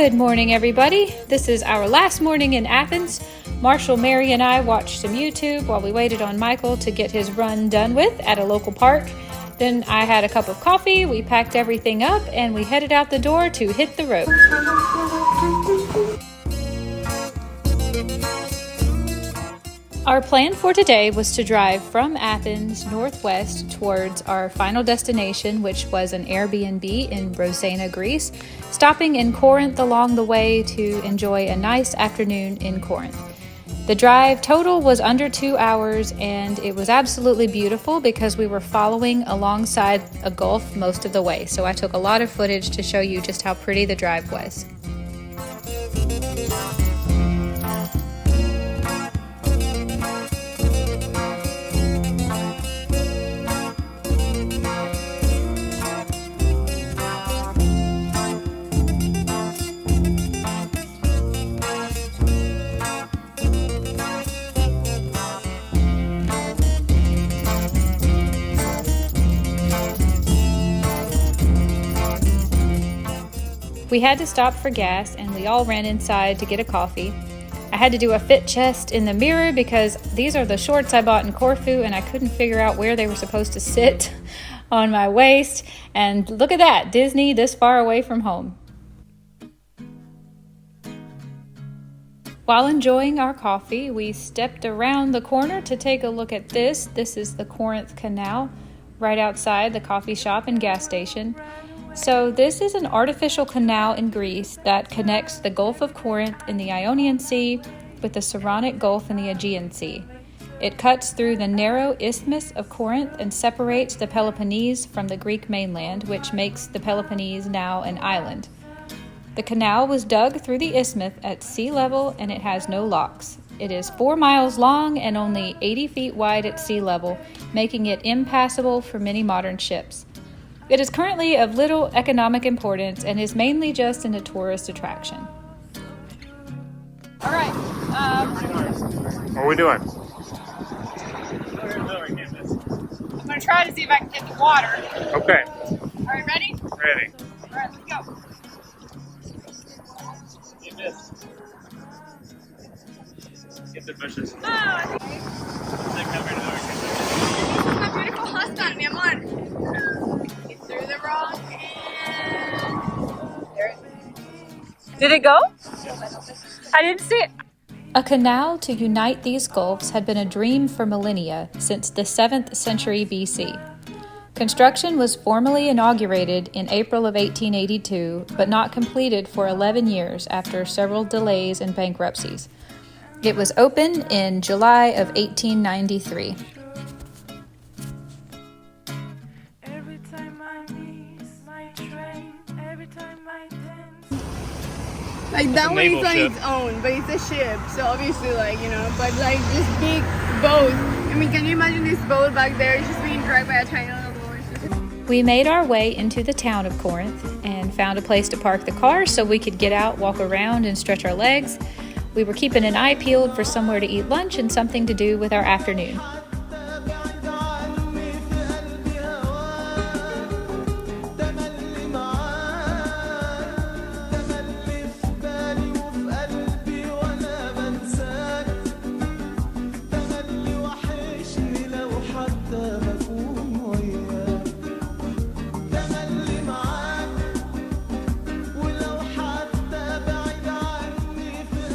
Good morning, everybody. This is our last morning in Athens. Marshall, Mary, and I watched some YouTube while we waited on Michael to get his run done with at a local park. Then I had a cup of coffee, we packed everything up, and we headed out the door to hit the road. Our plan for today was to drive from Athens northwest towards our final destination, which was an Airbnb in Rozena, Greece, stopping in Corinth along the way to enjoy a nice afternoon in Corinth. The drive total was under 2 hours, and it was absolutely beautiful because we were following alongside a gulf most of the way. So I took a lot of footage to show you just how pretty the drive was. We had to stop for gas, and we all ran inside to get a coffee. I had to do a fit chest in the mirror because these are the shorts I bought in Corfu, and I couldn't figure out where they were supposed to sit on my waist. And look at that, Disney this far away from home. While enjoying our coffee, we stepped around the corner to take a look at this. This is the Corinth Canal, right outside the coffee shop and gas station. So this is an artificial canal in Greece that connects the Gulf of Corinth in the Ionian Sea with the Saronic Gulf in the Aegean Sea. It cuts through the narrow Isthmus of Corinth and separates the Peloponnese from the Greek mainland, which makes the Peloponnese now an island. The canal was dug through the isthmus at sea level, and it has no locks. It is 4 miles long and only 80 feet wide at sea level, making it impassable for many modern ships. It is currently of little economic importance and is mainly just a tourist attraction. All right. What are we doing? I'm going to try to see if I can get the water. Okay. All right, ready? Ready. All right, let's go. Get the bushes. Oh, I think my beautiful husband, mi amor. He threw the wrong and there it is. Did it go? I didn't see it. A canal to unite these gulfs had been a dream for millennia since the 7th century BC. Construction was formally inaugurated in April of 1882, but not completed for 11 years after several delays and bankruptcies. It was opened in July of 1893. Like that one is on its own, but it's a ship, so obviously but like this big boat. I mean, can you imagine this boat back there just being dragged by a tiny little boat? We made our way into the town of Corinth and found a place to park the car so we could get out, walk around, and stretch our legs. We were keeping an eye peeled for somewhere to eat lunch and something to do with our afternoon.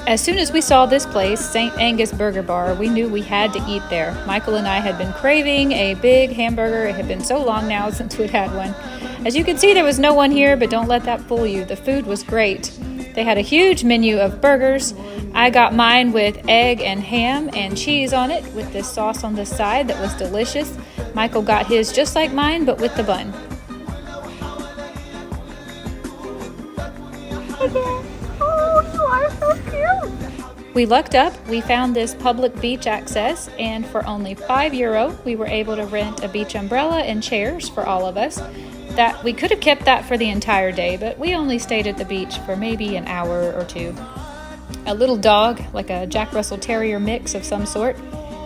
As soon as we saw this place, St. Angus Burger Bar, we knew we had to eat there. Michael and I had been craving a big hamburger. It had been so long now since we'd had one. As you can see, there was no one here, but don't let that fool you. The food was great. They had a huge menu of burgers. I got mine with egg and ham and cheese on it with this sauce on the side that was delicious. Michael got his just like mine, but with the bun. Oh, you are so cute! We lucked up, we found this public beach access, and for only €5, we were able to rent a beach umbrella and chairs for all of us. That we could have kept that for the entire day, but we only stayed at the beach for maybe an hour or two. A little dog, like a Jack Russell Terrier mix of some sort,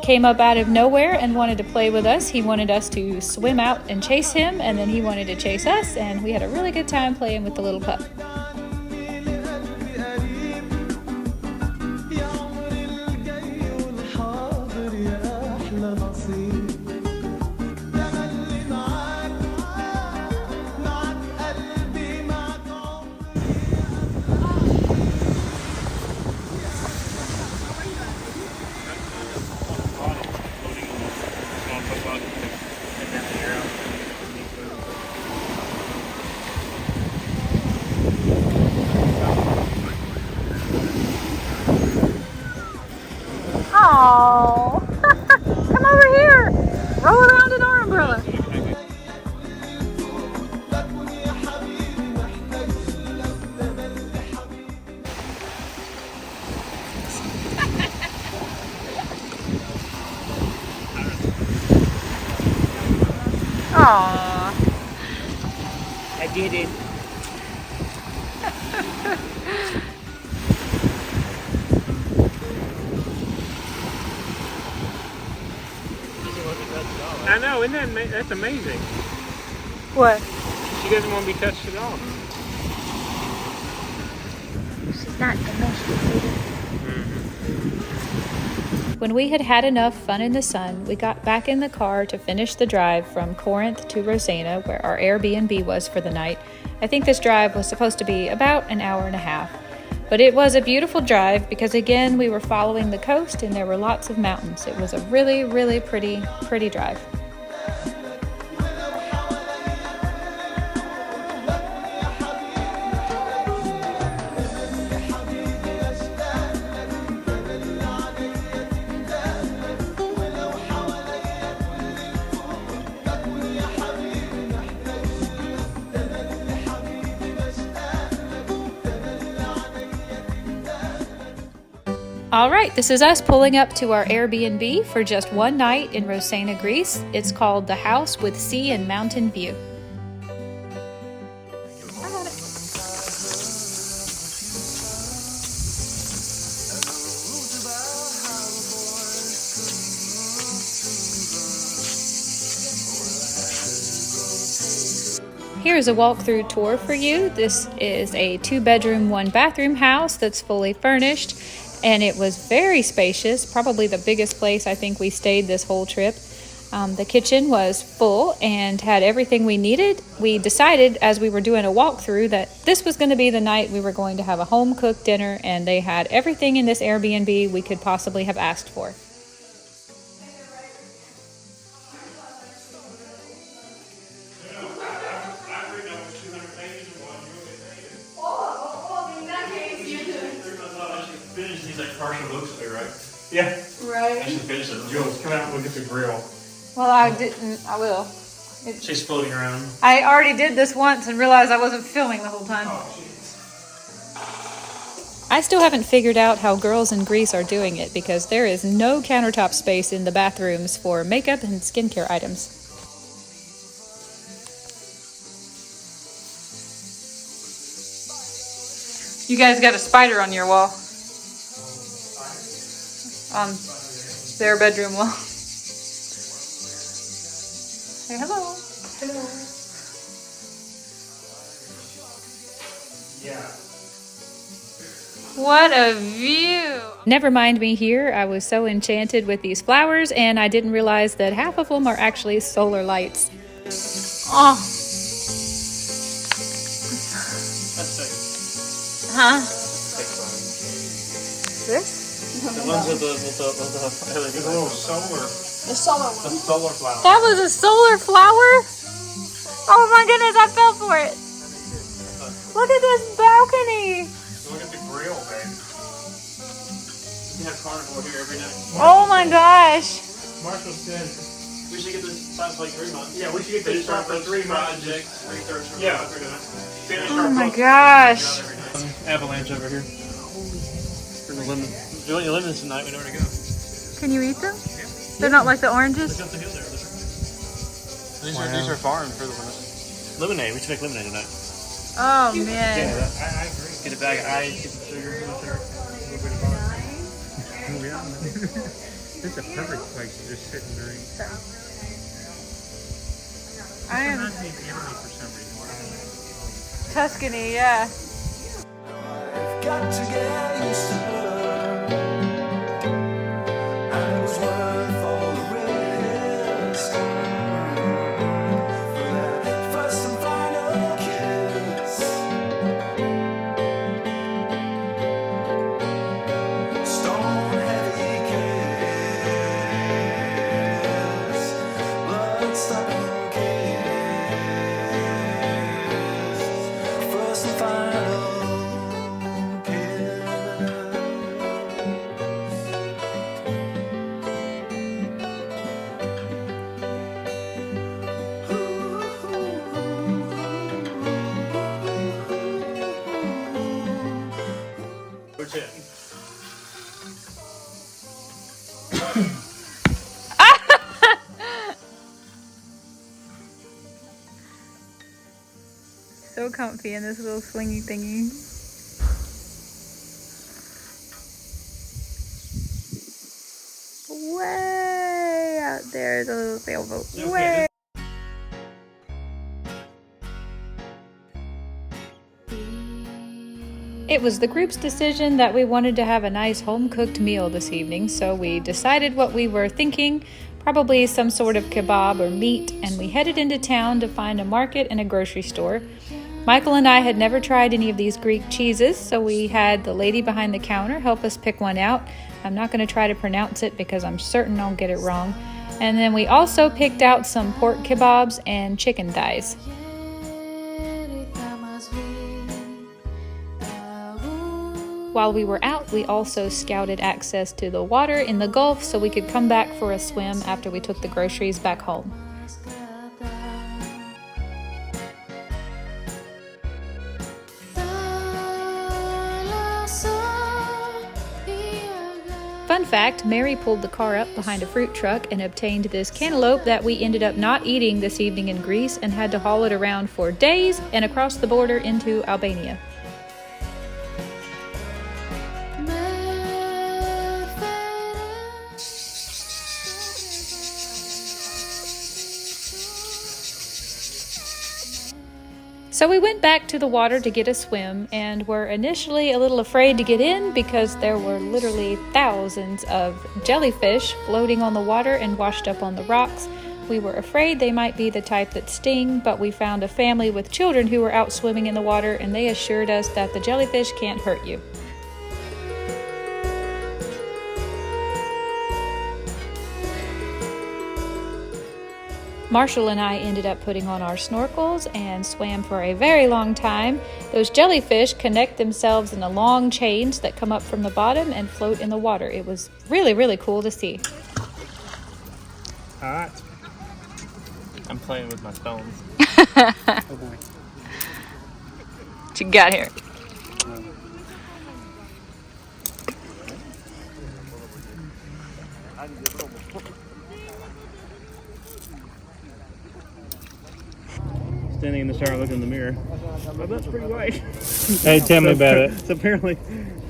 came up out of nowhere and wanted to play with us. He wanted us to swim out and chase him, and then he wanted to chase us, and we had a really good time playing with the little pup. Aww. I did it. I know, isn't that that's amazing? What? She doesn't want to be touched at all. She's not domesticated. When we had had enough fun in the sun, we got back in the car to finish the drive from Corinth to Rozena, where our Airbnb was for the night. I think this drive was supposed to be about an hour and a half. But it was a beautiful drive because, again, we were following the coast and there were lots of mountains. It was a really, really pretty drive. All right, this is us pulling up to our Airbnb for just one night in Rozena, Greece. It's called The House with Sea and Mountain View. Here's a walkthrough tour for you. This is a 2-bedroom, 1-bathroom house that's fully furnished. And it was very spacious, probably the biggest place I think we stayed this whole trip. The kitchen was full and had everything we needed. We decided as we were doing a walkthrough that this was going to be the night we were going to have a home-cooked dinner, and they had everything in this Airbnb we could possibly have asked for. These like partial books of it, right? Yeah. Right. I should finish it. Jules, come out and look at the grill. Well, I didn't. I will. She's floating around. I already did this once and realized I wasn't filming the whole time. Oh, I still haven't figured out how girls in Greece are doing it because there is no countertop space in the bathrooms for makeup and skincare items. You guys got a spider on your wall. On their bedroom wall. Say hello. Hello. yeah. What a view! Never mind me here. I was so enchanted with these flowers and I didn't realize that half of them are actually solar lights. Oh. That's like Huh? This? the ones with the little solar. The solar one. The solar flower. That was a solar flower? Oh my goodness, I fell for it. Look at this balcony. Look at the grill, babe. We have carnivore here every night. Oh my gosh. Marshall said we should get this signed for like 3 months. Yeah, we should get this signed for 3 months. Research. Yeah. Oh my gosh. Avalanche over here. And the lemon. If you want your lemons tonight, we know where to go. Can you eat them? They're not like the oranges? Look up the hill there. These are foreign for the lemon. Lemonade. We should make lemonade tonight. Oh man. Yeah, I agree. Get a bag of ice, get some sugar, a little bit of butter. Oh yeah. This is a perfect place to just sit and drink. I am Italy for some reason. Tuscany, yeah. Got to get used to her. And it was worth all the risk for that first and final kiss. Stone heavy kiss, blood stopping kiss, first and final. Where's it? So comfy in this little swingy thingy. Way out there, the little sailboat. Okay, Way. It was the group's decision that we wanted to have a nice home-cooked meal this evening, so we decided what we were thinking, probably some sort of kebab or meat, and we headed into town to find a market and a grocery store. Michael and I had never tried any of these Greek cheeses, so we had the lady behind the counter help us pick one out. I'm not going to try to pronounce it because I'm certain I'll get it wrong. And then we also picked out some pork kebabs and chicken thighs. While we were out, we also scouted access to the water in the Gulf so we could come back for a swim after we took the groceries back home. Fun fact, Mary pulled the car up behind a fruit truck and obtained this cantaloupe that we ended up not eating this evening in Greece and had to haul it around for days and across the border into Albania. So we went back to the water to get a swim and were initially a little afraid to get in because there were literally thousands of jellyfish floating on the water and washed up on the rocks. We were afraid they might be the type that sting, but we found a family with children who were out swimming in the water and they assured us that the jellyfish can't hurt you. Marshall and I ended up putting on our snorkels and swam for a very long time. Those jellyfish connect themselves in a long chains that come up from the bottom and float in the water. It was really, really cool to see. Hot. I'm playing with my stones. Oh boy. What you got here? Standing in the shower looking in the mirror. Oh, that's pretty white. Hey, tell me about it. So apparently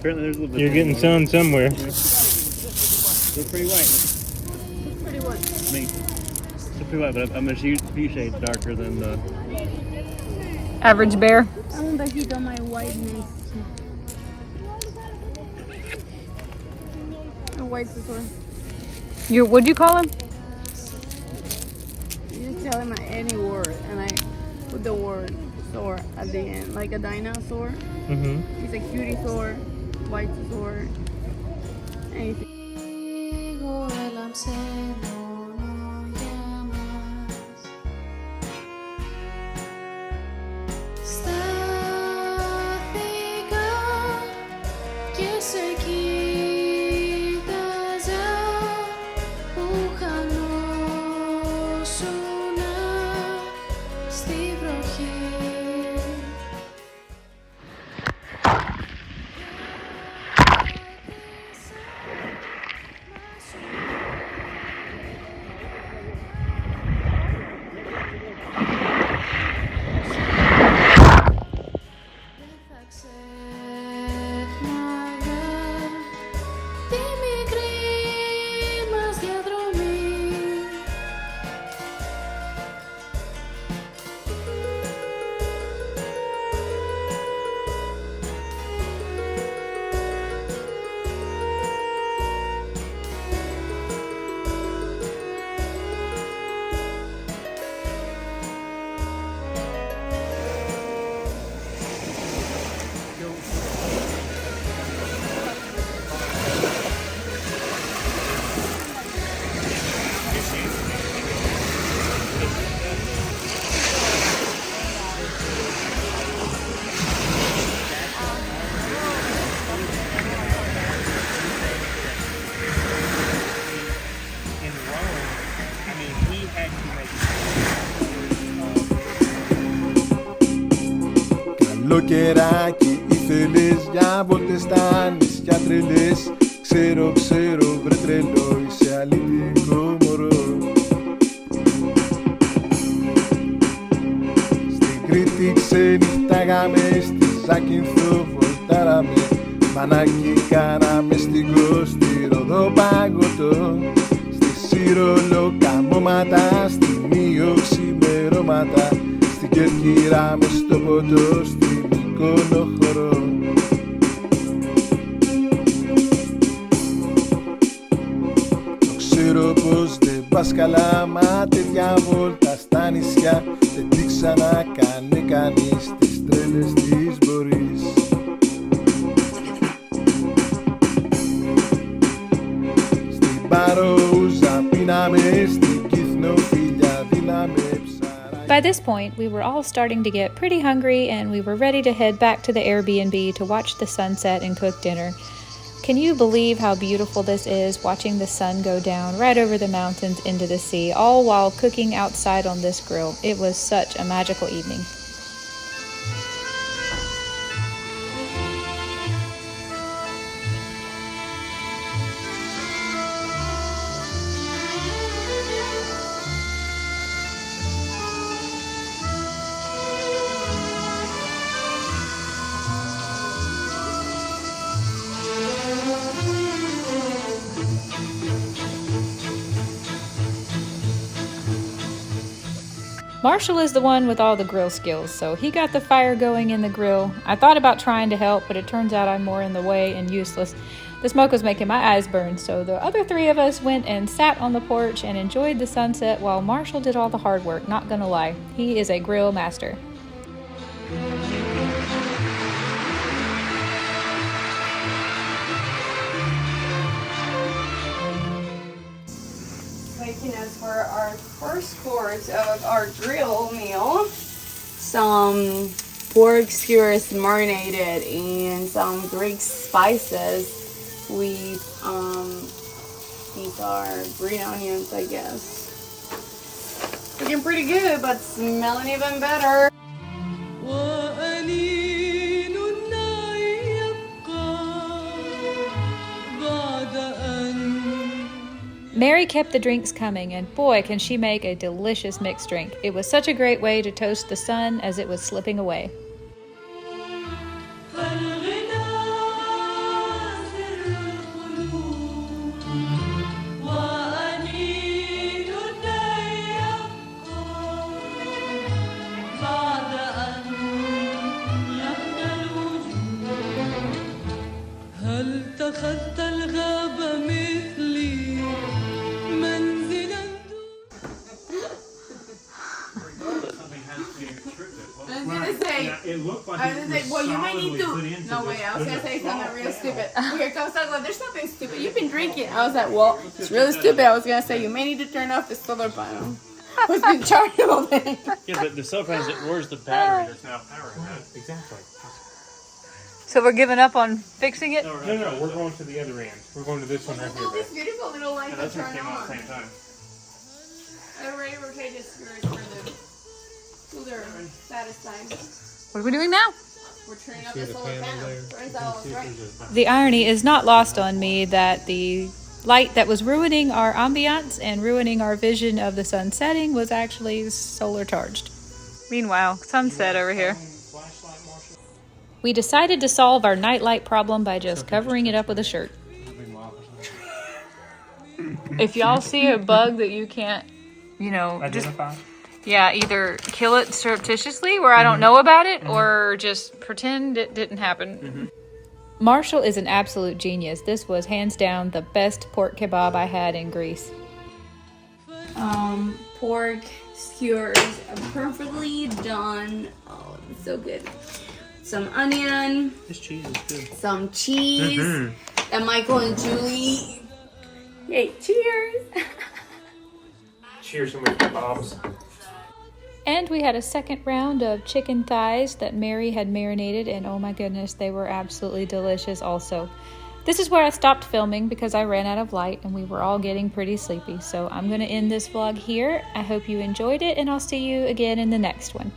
there's a little bit. You're getting sun somewhere. It's pretty white. It's pretty what? I mean, it's pretty white, but I'm a few shades darker than the. Average bear. I want to heat on my whiteness. A white sore. What'd you call him? You just tell him any word, and I put the word "sore" at the end, like a dinosaur. Mm-hmm. He's a cutie sore, white sore, anything. Καλοκαιράκι ήθελες για βόλτες στα νησιά τρελές. Ξέρω, ξέρω βρε τρελό, είσαι αληθινό μωρό. Στην Κρήτη ξενυχτάγαμε, στη Ζάκυνθο βολτάραμε, μανάκι κάναμε στην Κώστη Ροδοπαγωτό, στη Σύρολο καμώματα, στη Μύο ξημερώματα, στην Κέρκυρα μες στο ποτό, στη Μύκονο χορό. Ξέρω πως δεν πας καλά, μα τέτοια βόλτα στα νησιά δεν τη ξανακάνε κανείς, τις τρέλες της μπορείς. Στην Παρόουζα πίναμε, στην Κύθνο φιλιά δίναμε ψαρά. By this point, we were all starting to get pretty hungry and we were ready to head back to the Airbnb to watch the sunset and cook dinner. Can you believe how beautiful this is, watching the sun go down right over the mountains into the sea, all while cooking outside on this grill? It was such a magical evening. Marshall is the one with all the grill skills, so he got the fire going in the grill. I thought about trying to help, but it turns out I'm more in the way and useless. The smoke was making my eyes burn, so the other three of us went and sat on the porch and enjoyed the sunset while Marshall did all the hard work, not gonna lie. He is a grill master. Making us for our first course of our grill meal. Some pork skewers marinated in some Greek spices with these are green onions, I guess. Looking pretty good, but smelling even better. Mary kept the drinks coming, and boy, can she make a delicious mixed drink. It was such a great way to toast the sun as it was slipping away. Well, you might need to. No way, I was gonna say something real stupid. Here comes like, there's nothing stupid. You've been drinking. I was like, well, it's really stupid. I was gonna say you may need to turn off the solar panel. Who's been charging all day? Yeah, but the solar panel, where's the battery that's now powering that? Exactly. So we're giving up on fixing it? No, we're going to the other end. We're going to this one right All here. these beautiful little lights Yeah, that that's what turn came out at the on. same time. Everybody rotated skewers for them. To their satisfying. What are we doing now? We're turning up the solar panel. Turns out I was right. The irony is not lost on me that the light that was ruining our ambiance and ruining our vision of the sun setting was actually solar charged. Meanwhile, sunset over here. We decided to solve our nightlight problem by just covering it up with a shirt. If y'all see a bug that you can't, just either kill it surreptitiously where I don't know about it, or just pretend it didn't happen. Marshall is an absolute genius. This was hands down the best pork kebab I had in Greece. Pork skewers are perfectly done. Oh, it's so good. Some onion. This cheese is good. Some cheese. And Michael and Julie. Hey, cheers. Cheers, some of the kebabs. And we had a second round of chicken thighs that Mary had marinated, and oh my goodness, they were absolutely delicious also. This is where I stopped filming because I ran out of light and we were all getting pretty sleepy. So I'm going to end this vlog here. I hope you enjoyed it, and I'll see you again in the next one.